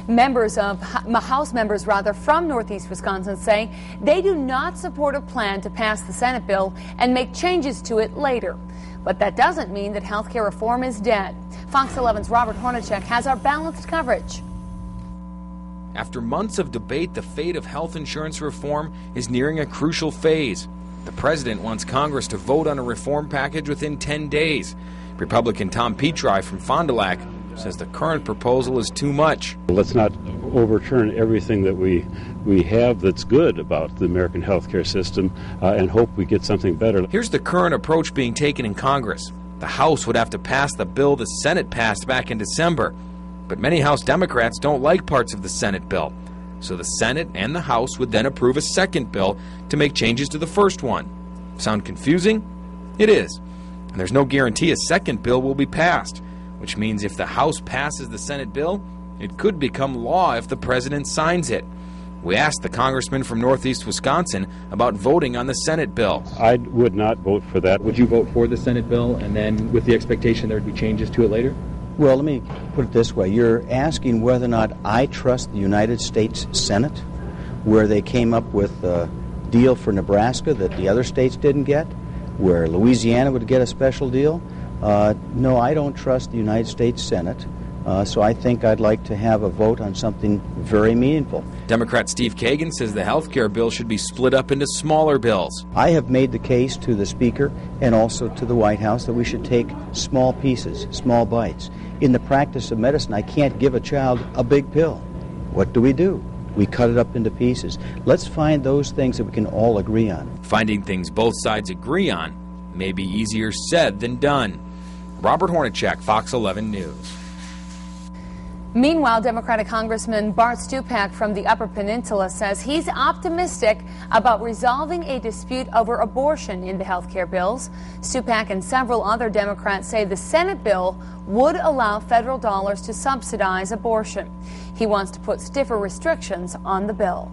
House members from Northeast Wisconsin say they do not support a plan to pass the Senate bill and make changes to it later. But that doesn't mean that health care reform is dead. Fox 11's Robert Hornacek has our balanced coverage. After months of debate, the fate of health insurance reform is nearing a crucial phase. The president wants Congress to vote on a reform package within 10 days. Republican Tom Petri from Fond du Lac says the current proposal is too much. Let's not overturn everything that we have that's good about the American healthcare system and hope we get something better. Here's the current approach being taken in Congress. The House would have to pass the bill the Senate passed back in December. But many House Democrats don't like parts of the Senate bill. So the Senate and the House would then approve a second bill to make changes to the first one. Sound confusing? It is. And there's no guarantee a second bill will be passed, which means if the House passes the Senate bill, it could become law if the president signs it. We asked the congressman from Northeast Wisconsin about voting on the Senate bill. I would not vote for that. Would you vote for the Senate bill and then with the expectation there would be changes to it later? Well, let me put it this way. You're asking whether or not I trust the United States Senate, where they came up with a deal for Nebraska that the other states didn't get, where Louisiana would get a special deal. No, I don't trust the United States Senate, so I think I'd like to have a vote on something very meaningful. Democrat Steve Kagan says the health care bill should be split up into smaller bills. I have made the case to the Speaker and also to the White House that we should take small pieces, small bites. In the practice of medicine, I can't give a child a big pill. What do? We cut it up into pieces. Let's find those things that we can all agree on. Finding things both sides agree on may be easier said than done. Robert Hornacek, Fox 11 News. Meanwhile, Democratic Congressman Bart Stupak from the Upper Peninsula says he's optimistic about resolving a dispute over abortion in the health care bills. Stupak and several other Democrats say the Senate bill would allow federal dollars to subsidize abortion. He wants to put stiffer restrictions on the bill.